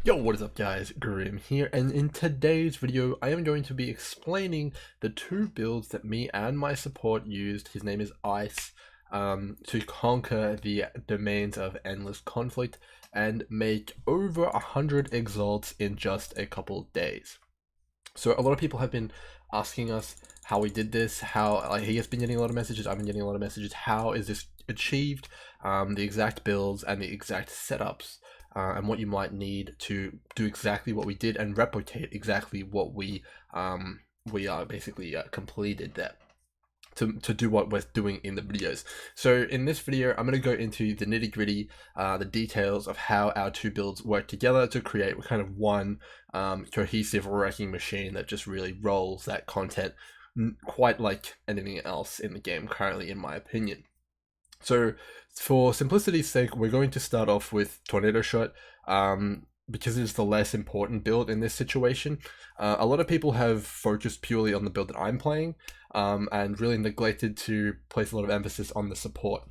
Yo, what is up guys, Grim here, and in today's video I am going to be explaining the two builds that me and my support used. His name is Ice, to conquer the domains of endless conflict and make over 100 exalts in just a couple days. So a lot of people have been asking us how we did this, how he has been getting a lot of messages, I've been getting a lot of messages, how is this achieved, the exact builds and the exact setups. And what you might need to do exactly what we did and replicate exactly what we basically completed there to do what we're doing in the videos. So in this video, I'm going to go into the nitty gritty, the details of how our two builds work together to create kind of one cohesive wrecking machine that just really rolls that content quite like anything else in the game currently, in my opinion. So for simplicity's sake, we're going to start off with Tornado Shot, because it's the less important build in this situation. A lot of people have focused purely on the build that I'm playing, and really neglected to place a lot of emphasis on the support.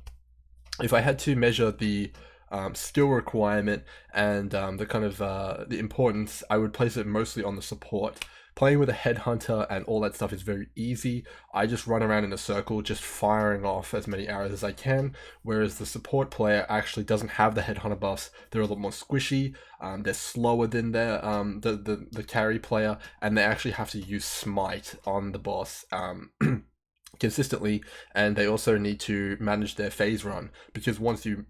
If I had to measure the skill requirement and the kind of the importance, I would place it mostly on the support. Playing with a headhunter and all that stuff is very easy. I just run around in a circle just firing off as many arrows as I can, whereas the support player actually doesn't have the headhunter buffs. They're a lot more squishy, they're slower than their the carry player, and they actually have to use smite on the boss consistently, and they also need to manage their phase run, because once you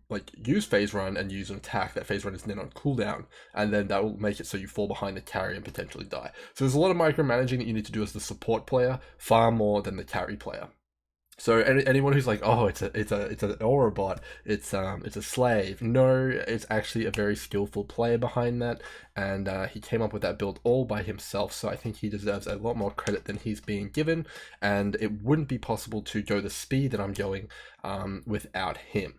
use phase run and use an attack, that phase run is then on cooldown, and then that will make it so you fall behind the carry and potentially die. So there's a lot of micromanaging that you need to do as the support player, far more than the carry player. So anyone who's like, oh, it's an aura bot, it's a slave. No, it's actually a very skillful player behind that, and he came up with that build all by himself. So I think he deserves a lot more credit than he's being given, and it wouldn't be possible to go the speed that I'm going without him.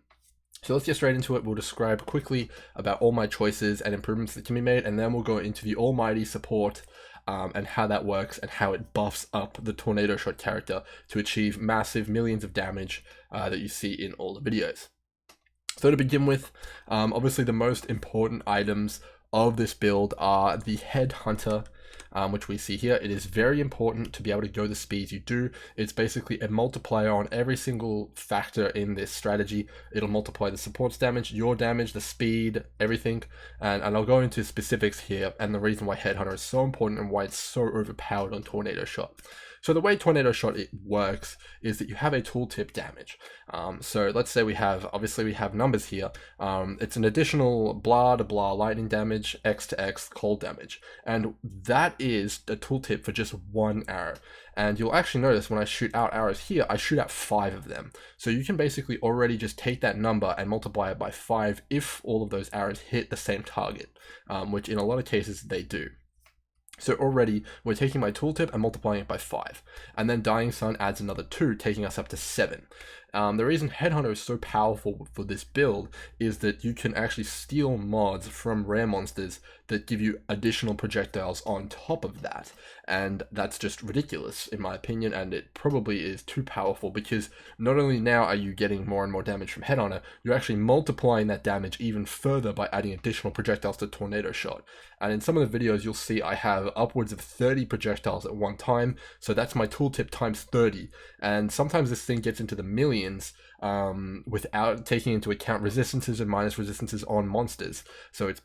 So let's get straight into it. We'll describe quickly about all my choices and improvements that can be made, and then we'll go into the almighty support and how that works and how it buffs up the Tornado Shot character to achieve massive millions of damage that you see in all the videos. So to begin with, obviously the most important items of this build are the Headhunter, which we see here. It is very important to be able to go the speeds you do. It's basically a multiplier on every single factor in this strategy. It'll multiply the support's damage, your damage, the speed, everything. And I'll go into specifics here and the reason why Headhunter is so important and why it's so overpowered on Tornado Shot. So the way Tornado Shot works is that you have a tooltip damage. So let's say we have numbers here. It's an additional blah to blah lightning damage, X to X cold damage. And that is the tooltip for just one arrow. And you'll actually notice when I shoot out arrows here, I shoot out 5 of them. So you can basically already just take that number and multiply it by 5 if all of those arrows hit the same target, which in a lot of cases they do. So already we're taking my tooltip and multiplying it by 5, and then Dying Sun adds another 2, taking us up to 7. The reason Headhunter is so powerful for this build is that you can actually steal mods from rare monsters that give you additional projectiles on top of that, and that's just ridiculous in my opinion, and it probably is too powerful, because not only now are you getting more and more damage from Headhunter, you're actually multiplying that damage even further by adding additional projectiles to Tornado Shot. And in some of the videos you'll see I have upwards of 30 projectiles at one time, so that's my tooltip times 30, and sometimes this thing gets into the millions without taking into account resistances and minus resistances on monsters. So it's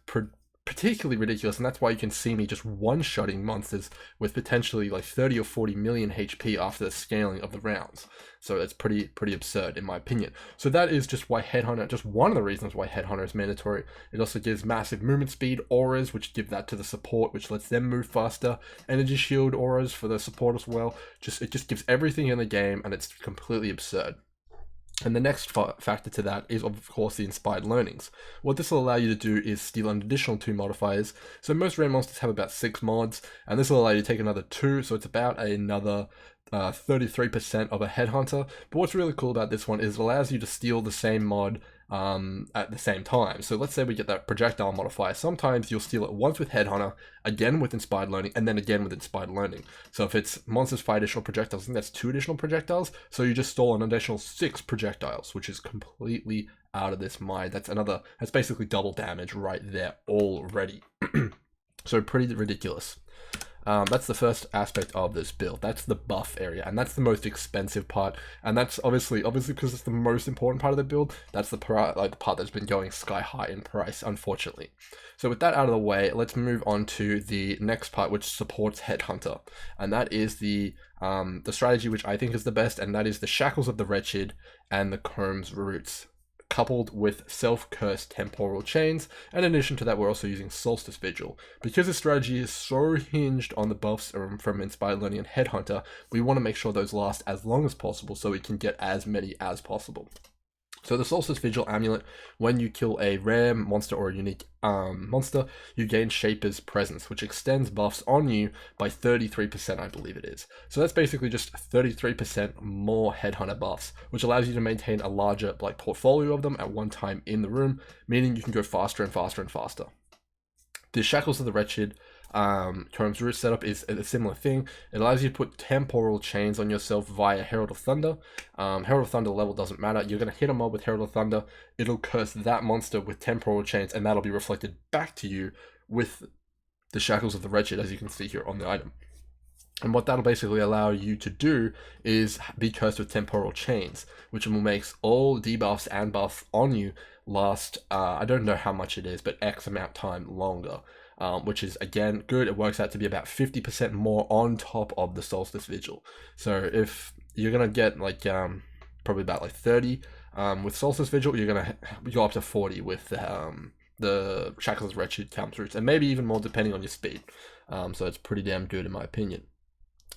particularly ridiculous, and that's why you can see me just one-shotting monsters with potentially like 30 or 40 million HP after the scaling of the rounds. So that's pretty absurd in my opinion. So that is just why Headhunter, just one of the reasons why Headhunter is mandatory. It also gives massive movement speed, auras, which give that to the support, which lets them move faster, energy shield auras for the support as well. It just gives everything in the game, and it's completely absurd. And the next factor to that is, of course, the inspired learnings. What this will allow you to do is steal an additional 2 modifiers. So most rare monsters have about 6 mods, and this will allow you to take another 2, so it's about another 33% of a Headhunter. But what's really cool about this one is it allows you to steal the same mod at the same time. So let's say we get that projectile modifier. Sometimes you'll steal it once with Headhunter, again with Inspired Learning, and then again with Inspired Learning. So if it's monsters 5 additional projectiles, I think that's 2 additional projectiles. So you just stole an additional 6 projectiles, which is completely out of this mind. That's basically double damage right there already. So pretty ridiculous. That's the first aspect of this build. That's the buff area, and that's the most expensive part. And that's obviously because it's the most important part of the build. That's the part that's been going sky high in price, unfortunately. So with that out of the way, let's move on to the next part, which supports Headhunter, and that is the strategy which I think is the best, and that is the Shackles of the Wretched and the Comb's Roots, coupled with self-cursed temporal chains. And in addition to that, we're also using Solstice Vigil. Because the strategy is so hinged on the buffs from Inspired Learning and Headhunter, we want to make sure those last as long as possible so we can get as many as possible. So the Solstice Vigil amulet, when you kill a rare monster or a unique monster, you gain Shaper's Presence, which extends buffs on you by 33%, I believe it is. So that's basically just 33% more Headhunter buffs, which allows you to maintain a larger portfolio of them at one time in the room, meaning you can go faster and faster and faster. The Shackles of the Wretched Comb's Root setup is a similar thing. It allows you to put temporal chains on yourself via Herald of Thunder. Herald of Thunder level doesn't matter. You're going to hit a mob with Herald of Thunder. It'll curse that monster with temporal chains, and that'll be reflected back to you with the Shackles of the Wretched, as you can see here on the item. And what that'll basically allow you to do is be cursed with temporal chains, which will make all debuffs and buffs on you last, I don't know how much it is, but X amount time longer. Which is, again, good. It works out to be about 50% more on top of the Solstice Vigil. So if you're going to get probably about 30 with Solstice Vigil, you're going to go up to 40 with the Shackles of the Wretched, Comb's Roots, and maybe even more depending on your speed. So it's pretty damn good in my opinion.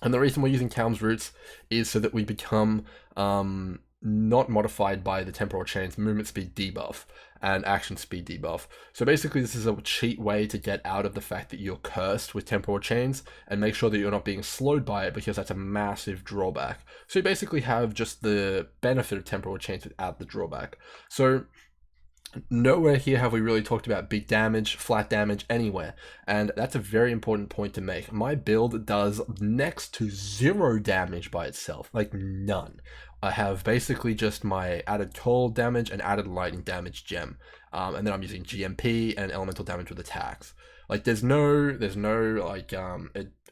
And the reason we're using Comb's Roots is so that we become not modified by the temporal chains movement speed debuff and action speed debuff. So basically this is a cheat way to get out of the fact that you're cursed with temporal chains and make sure that you're not being slowed by it, because that's a massive drawback. So you basically have just the benefit of temporal chains without the drawback. So nowhere here have we really talked about big damage, flat damage, anywhere, and that's a very important point to make. My build does next to 0 damage by itself, none. I have basically just my added cold damage and added lightning damage gem, and then I'm using GMP and elemental damage with attacks. There's no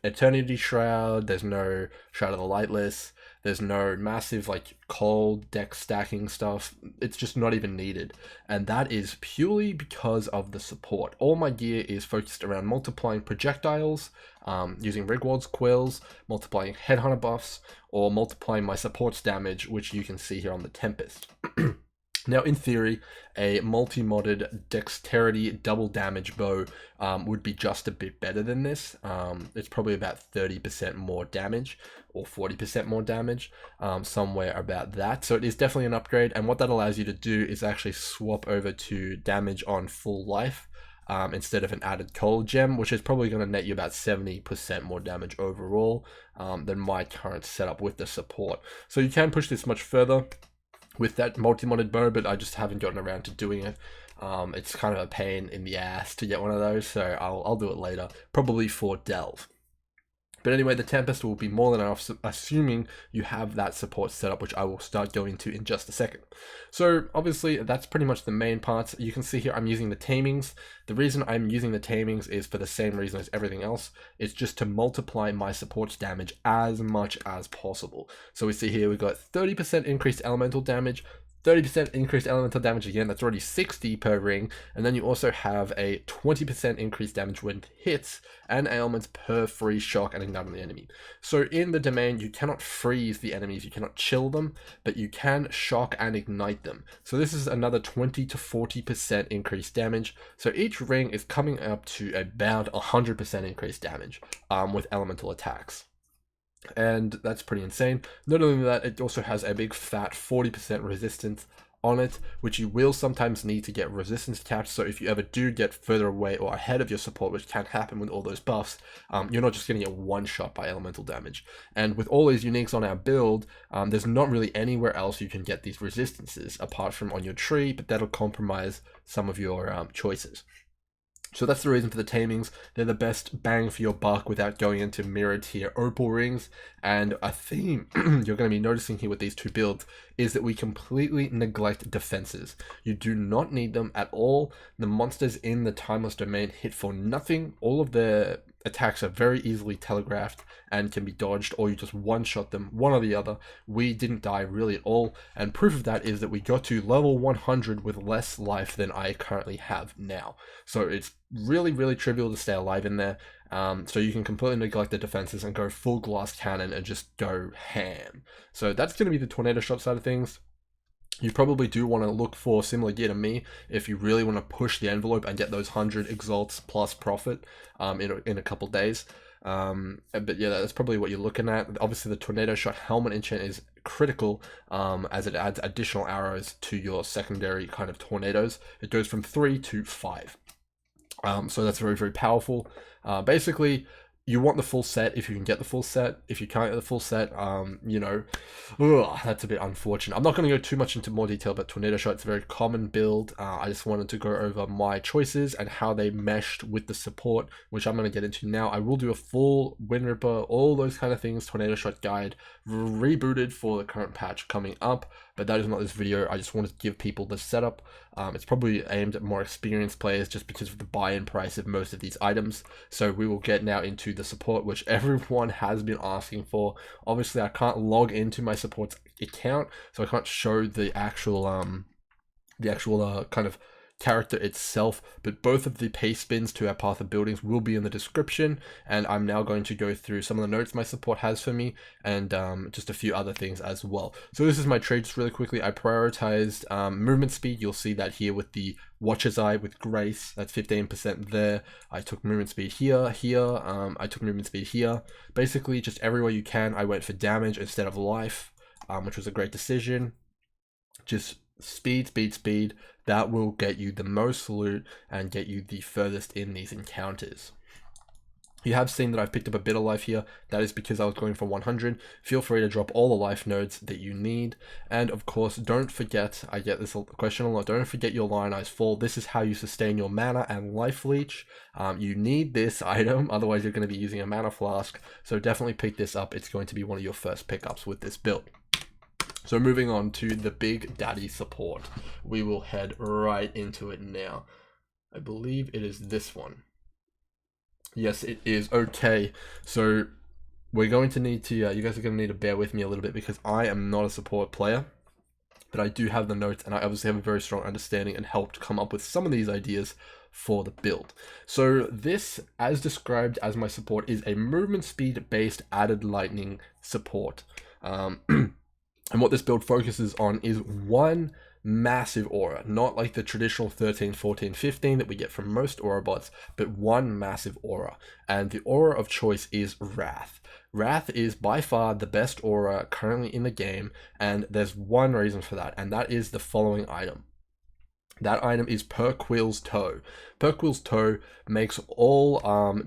Eternity Shroud, there's no Shroud of the Lightless, there's no massive cold deck stacking stuff. It's just not even needed, and that is purely because of the support. All my gear is focused around multiplying projectiles, using Rigwald's Quills, multiplying Headhunter buffs, or multiplying my support's damage, which you can see here on the Tempest. Now, in theory, a multi-modded dexterity double damage bow would be just a bit better than this. It's probably about 30% more damage or 40% more damage, somewhere about that. So it is definitely an upgrade, and what that allows you to do is actually swap over to damage on full life instead of an added cold gem, which is probably going to net you about 70% more damage overall than my current setup with the support. So you can push this much further with that multi-modded bow, but I just haven't gotten around to doing it. It's kind of a pain in the ass to get one of those, so I'll do it later, probably for Delve. But anyway, the Tempest will be more than enough, assuming you have that support set up, which I will start going into in just a second. So obviously that's pretty much the main parts. You can see here I'm using the tamings. The reason I'm using the tamings is for the same reason as everything else. It's just to multiply my support's damage as much as possible. So we see here we've got 30% increased elemental damage, 30% increased elemental damage again, that's already 60 per ring, and then you also have a 20% increased damage when hits and ailments per free shock and ignite on the enemy. So in the domain, you cannot freeze the enemies, you cannot chill them, but you can shock and ignite them. So this is another 20 to 40% increased damage. So each ring is coming up to about 100% increased damage with elemental attacks. And that's pretty insane. Not only that, it also has a big fat 40% resistance on it, which you will sometimes need to get resistance caps. So if you ever do get further away or ahead of your support, which can happen with all those buffs, you're not just going to get one shot by elemental damage. And with all these uniques on our build, there's not really anywhere else you can get these resistances apart from on your tree, but that'll compromise some of your choices. So that's the reason for the tamings. They're the best bang for your buck without going into mirror tier opal rings. And a theme you're going to be noticing here with these two builds is that we completely neglect defenses. You do not need them at all. The monsters in the Timeless domain hit for nothing. All of their attacks are very easily telegraphed and can be dodged, or you just one-shot them, one or the other. We didn't die really at all, and proof of that is that we got to level 100 with less life than I currently have now. So it's really, really trivial to stay alive in there. So you can completely neglect the defenses and go full glass cannon and just go ham. So that's going to be the tornado shot side of things. You probably do want to look for similar gear to me if you really want to push the envelope and get those 100 exalts plus profit in a couple days. But yeah, that's probably what you're looking at. Obviously, the tornado shot helmet enchant is critical as it adds additional arrows to your secondary kind of tornadoes. It goes from 3 to 5. So that's very, very powerful. Basically, you want the full set if you can get the full set. If you can't get the full set, you know, that's a bit unfortunate. I'm not going to go too much into more detail about Tornado Shot. It's a very common build. I just wanted to go over my choices and how they meshed with the support, which I'm going to get into now. I will do a full Wind Ripper, all those kind of things, Tornado Shot guide, rebooted for the current patch coming up. But that is not this video. I just wanted to give people the setup. It's probably aimed at more experienced players just because of the buy-in price of most of these items. So we will get now into the support, which everyone has been asking for. Obviously, I can't log into my support's account, so I can't show the actual kind of character itself, but both of the paste spins to our path of buildings will be in the description, and I'm now going to go through some of the notes my support has for me and just a few other things as well. So this is my trade just really quickly. I prioritized movement speed. You'll see that here with the Watcher's Eye with Grace, that's 15% there. I took movement speed here, I took movement speed here. Basically just everywhere you can, I went for damage instead of life, which was a great decision. Just speed. That will get you the most loot and get you the furthest in these encounters. You have seen that I've picked up a bit of life here. That is because I was going for 100. Feel free to drop all the life nodes that you need. And of course, don't forget, I get this question a lot, don't forget your Lionized Fall. This is how you sustain your mana and life leech. You need this item, otherwise you're going to be using a mana flask. So definitely pick this up. It's going to be one of your first pickups with this build. So moving on to the Big Daddy support, we will head right into it now. I believe it is this one. Yes, it is. Okay, so we're going to need to, you guys are going to need to bear with me a little bit because I am not a support player, but I do have the notes and I obviously have a very strong understanding and helped come up with some of these ideas for the build. So this, as described as my support, is a movement speed based added lightning support. And what this build focuses on is one massive aura, not like the traditional 13, 14, 15 that we get from most aura bots, but one massive aura. And the aura of choice is Wrath. Wrath is by far the best aura currently in the game, and there's one reason for that, and that is the following item. That item is Perquill's Toe. Perquill's Toe makes all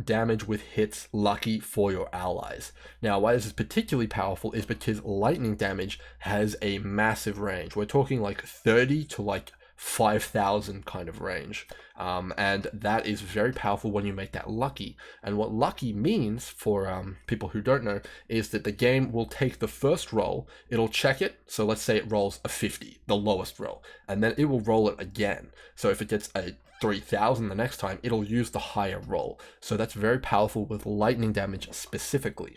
damage with hits lucky for your allies. Now, why this is particularly powerful is because lightning damage has a massive range. We're talking like 30 to like 5,000 kind of range. And that is very powerful when you make that lucky. And what lucky means for people who don't know is that the game will take the first roll, it'll check it. So let's say it rolls a 50, the lowest roll, and then it will roll it again. So if it gets a 3,000 the next time, it'll use the higher roll. So that's very powerful with lightning damage specifically,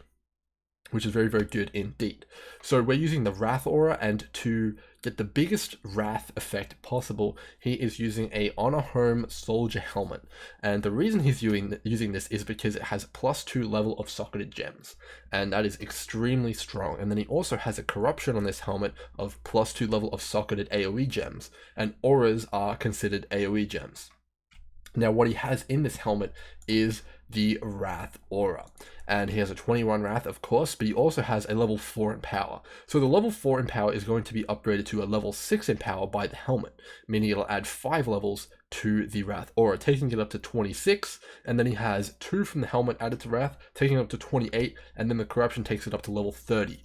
which is very, very good indeed. So we're using the Wrath aura, and to get the biggest Wrath effect possible, he is using a Honor Home Soldier Helmet. And the reason he's using this is because it has +2 level of socketed gems, and that is extremely strong. And then he also has a corruption on this helmet of +2 level of socketed AoE gems, and auras are considered AoE gems. Now, what he has in this helmet is the Wrath aura, and he has a 21 Wrath, of course, but he also has a level 4 in power. So the level 4 in power is going to be upgraded to a level 6 in power by the helmet, meaning it'll add 5 levels to the Wrath aura, taking it up to 26, and then he has 2 from the helmet added to Wrath, taking it up to 28, and then the corruption takes it up to level 30,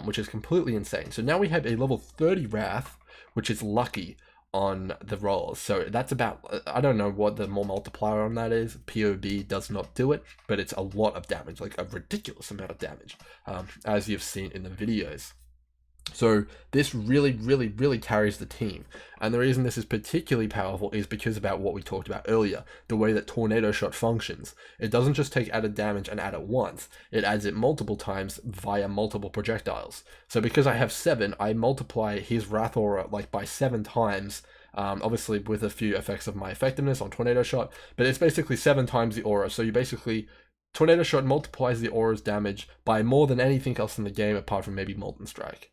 which is completely insane. So now we have a level 30 Wrath, which is lucky, on the rolls. So that's about, I don't know what the more multiplier on that is. POB does not do it, but it's a lot of damage, like a ridiculous amount of damage, as you've seen in the videos. So this really carries the team. And the reason this is particularly powerful is because about what we talked about earlier, the way that Tornado Shot functions. It doesn't just take added damage and add it once, it adds it multiple times via multiple projectiles. So because I have 7, I multiply his Wrath Aura like by 7 times, obviously with a few effects of my effectiveness on Tornado Shot, but it's basically 7 times the aura. So you basically, Tornado Shot multiplies the aura's damage by more than anything else in the game apart from maybe Molten Strike.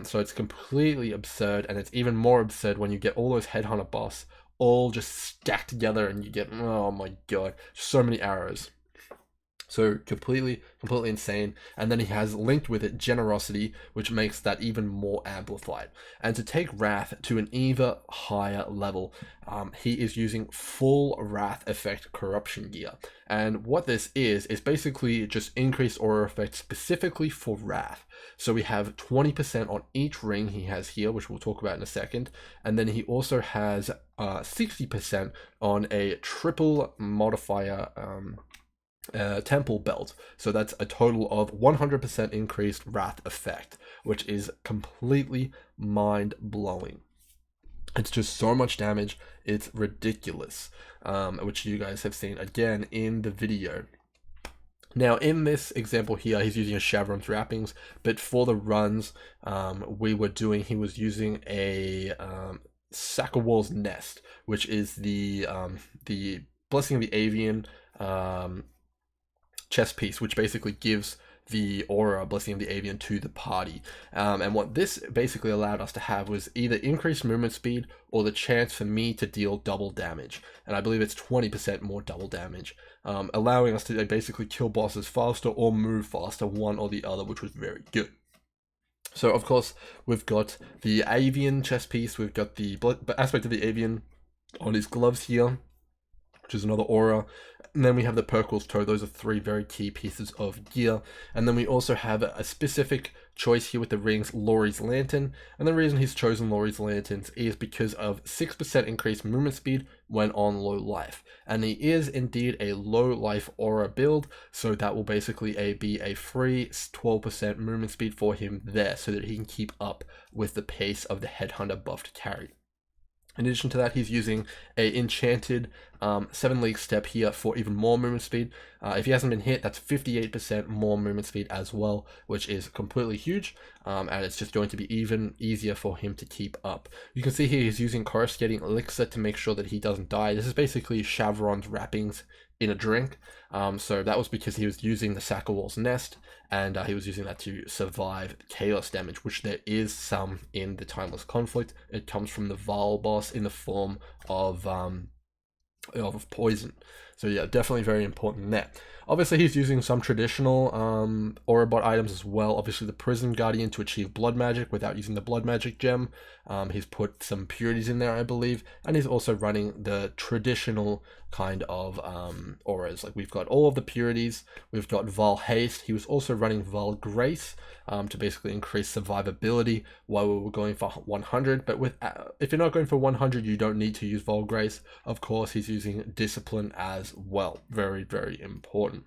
So it's completely absurd, and it's even more absurd when you get all those Headhunter boss all just stacked together and you get, oh my god, so many arrows. So completely insane. And then he has linked with it Generosity, which makes that even more amplified. And to take Wrath to an even higher level, he is using full Wrath effect Corruption Gear. And what this is basically just increased aura effect specifically for Wrath. So we have 20% on each ring he has here, which we'll talk about in a second. And then he also has 60% on a triple modifier temple belt. So that's a total of 100% increased Wrath effect, which is completely mind-blowing. It's just so much damage, it's ridiculous, which you guys have seen again in the video. Now, in this example here, he's using a Shavron's Wrappings, but for the runs he was using a Sackawal's Nest, which is the Blessing of the Avian chess piece, which basically gives the aura Blessing of the Avian to the party. And what this basically allowed us to have was either increased movement speed or the chance for me to deal double damage. And I believe it's 20% more double damage, allowing us to basically kill bosses faster or move faster, one or the other, which was very good. So of course, we've got the Avian chess piece, we've got the aspect of the Avian on his gloves here, which is another aura. And then we have the Perkle's Toe. Those are 3 very key pieces of gear. And then we also have a specific choice here with the rings, Laurie's Lantern. And the reason he's chosen Laurie's Lanterns is because of 6% increased movement speed when on low life. And he is indeed a low life aura build, so that will basically be a free 12% movement speed for him there, so that he can keep up with the pace of the Headhunter buffed carry. In addition to that, he's using a enchanted 7-league step here for even more movement speed. If he hasn't been hit, that's 58% more movement speed as well, which is completely huge, and it's just going to be even easier for him to keep up. You can see here he's using Coruscating Elixir to make sure that he doesn't die. This is basically Shavron's Wrappings in a drink. So that was because he was using the Sackawal's Nest, and he was using that to survive chaos damage, which there is some in the Timeless Conflict. It comes from the Vaal boss in the form of poison. So yeah, definitely very important there. Obviously, he's using some traditional aura bot items as well. Obviously, the Prism Guardian to achieve blood magic without using the blood magic gem. He's put some purities in there, I believe, and he's also running the traditional kind of auras. Like, we've got all of the purities. We've got Vaal Haste. He was also running Vaal Grace to basically increase survivability while we were going for 100. But if you're not going for 100, you don't need to use Vaal Grace. Of course, he's using Discipline as well. Very important.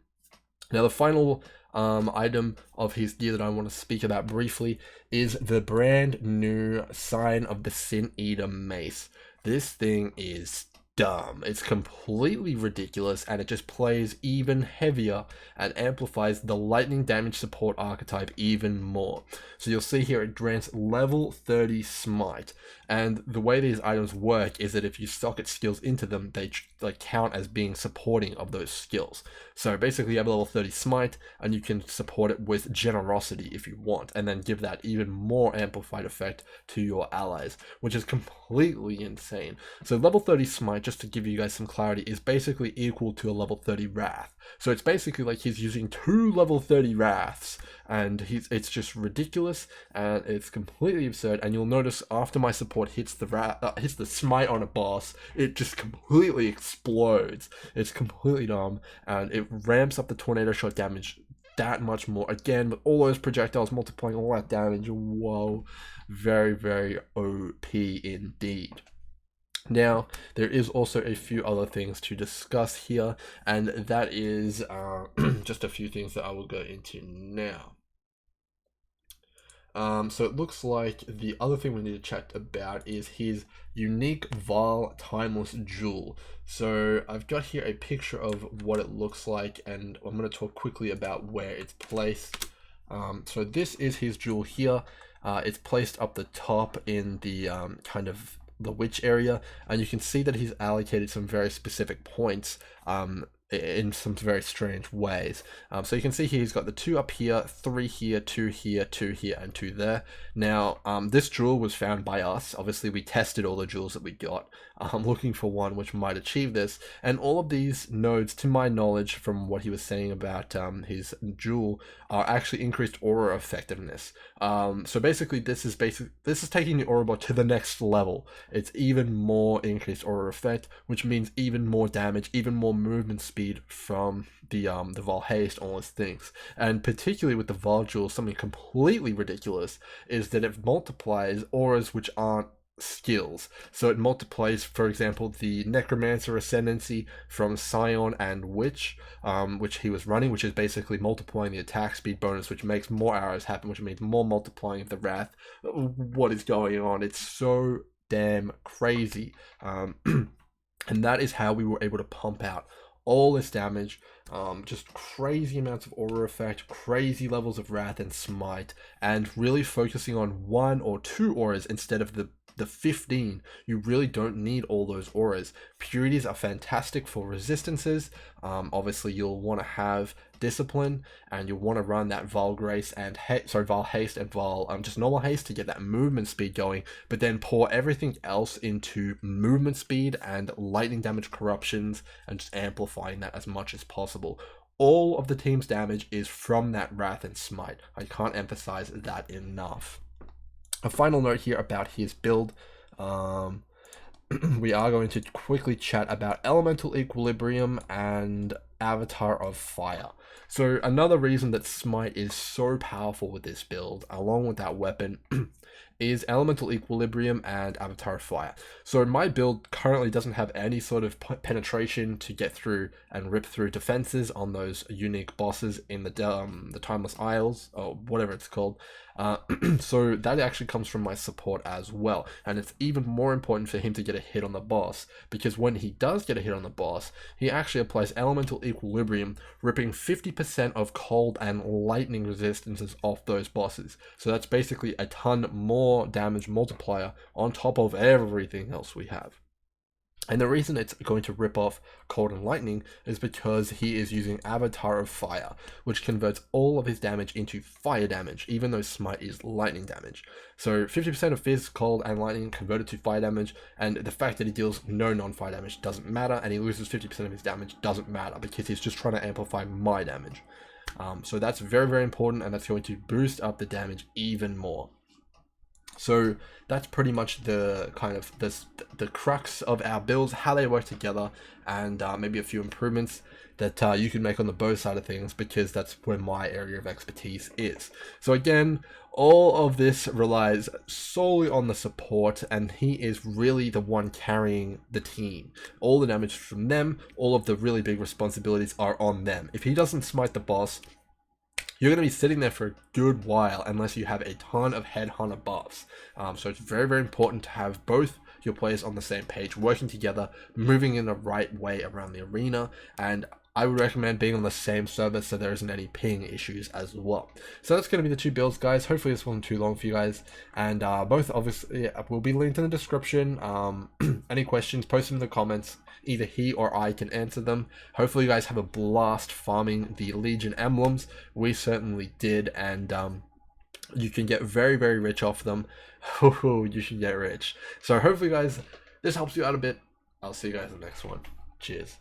Now, the final item of his gear that I want to speak about briefly is the brand new Sign of the Sin Eater Mace. This thing is dumb. It's completely ridiculous, and it just plays even heavier and amplifies the lightning damage support archetype even more. So you'll see here it grants level 30 smite, and the way these items work is that if you socket skills into them, they count as being supporting of those skills. So basically you have a level 30 smite, and you can support it with Generosity if you want, and then give that even more amplified effect to your allies, which is completely insane. So level 30 smite, just to give you guys some clarity, is basically equal to a level 30 Wrath. So it's basically like he's using 2 level 30 Wraths, and it's just ridiculous, and it's completely absurd. And you'll notice after my support hits the smite on a boss, it just completely explodes. It's completely dumb, and it ramps up the Tornado Shot damage that much more. Again, with all those projectiles multiplying all that damage, whoa, very OP indeed. Now, there is also a few other things to discuss here, and that is just a few things that I will go into now. So it looks like the other thing we need to chat about is his unique Vaal Timless jewel. So I've got here a picture of what it looks like, and I'm going to talk quickly about where it's placed. So this is his jewel here. It's placed up the top in the kind of the witch area, and you can see that he's allocated some very specific points in some very strange ways. So you can see here he's got the 2 up here, 3 here, 2 here, 2 here, and 2 there. Now, this jewel was found by us. Obviously, we tested all the jewels that we got, looking for one which might achieve this. And all of these nodes, to my knowledge, from what he was saying about his jewel, are actually increased aura effectiveness. So basically, this is taking the aura bot to the next level. It's even more increased aura effect, which means even more damage, even more movement speed from the Vaal haste, all those things. And particularly with the Vaal jewel, something completely ridiculous is that it multiplies auras which aren't skills. So it multiplies, for example, the Necromancer Ascendancy from Scion and Witch, which he was running, which is basically multiplying the attack speed bonus, which makes more arrows happen, which means more multiplying of the Wrath. What is going on? It's so damn crazy. And that is how we were able to pump out all this damage, just crazy amounts of aura effect, crazy levels of Wrath and Smite, and really focusing on 1 or 2 auras instead of the 15. You really don't need all those auras. Purities are fantastic for resistances. Obviously you'll want to have discipline, and you'll want to run that Vaal Grace and Vaal haste and Vaal just normal haste to get that movement speed going, but then pour everything else into movement speed and lightning damage corruptions and just amplifying that as much as possible. All of the team's damage is from that Wrath and Smite. I can't emphasize that enough. A final note here about his build. We are going to quickly chat about Elemental Equilibrium and Avatar of Fire. So another reason that Smite is so powerful with this build, along with that weapon, is Elemental Equilibrium and Avatar of Fire. So my build currently doesn't have any sort of penetration to get through and rip through defenses on those unique bosses in the Timeless Isles, or whatever it's called. So that actually comes from my support as well, and it's even more important for him to get a hit on the boss, because when he does get a hit on the boss, he actually applies Elemental Equilibrium, ripping 50% of cold and lightning resistances off those bosses. So that's basically a ton more damage multiplier on top of everything else we have. And the reason it's going to rip off cold and lightning is because he is using Avatar of Fire, which converts all of his damage into fire damage, even though Smite is lightning damage. So 50% of Fizz, cold, and lightning converted to fire damage, and the fact that he deals no non-fire damage doesn't matter, and he loses 50% of his damage doesn't matter, because he's just trying to amplify my damage. So that's very, very important, and that's going to boost up the damage even more. So that's pretty much the kind of the crux of our builds, how they work together, and maybe a few improvements that you can make on the bow side of things, because that's where my area of expertise is. So again, all of this relies solely on the support, and he is really the one carrying the team. All the damage from them, all of the really big responsibilities are on them. If he doesn't smite the boss, you're going to be sitting there for a good while unless you have a ton of headhunter buffs. So it's very, very important to have both your players on the same page, working together, moving in the right way around the arena, and I would recommend being on the same server so there isn't any ping issues as well. So that's going to be the 2 builds, guys. Hopefully this wasn't too long for you guys, and both obviously will be linked in the description. Any questions, post them in the comments. Either he or I can answer them. Hopefully you guys have a blast farming the Legion emblems. We certainly did, and you can get very, very rich off them. You should get rich. So hopefully guys, this helps you out a bit. I'll see you guys in the next one. Cheers.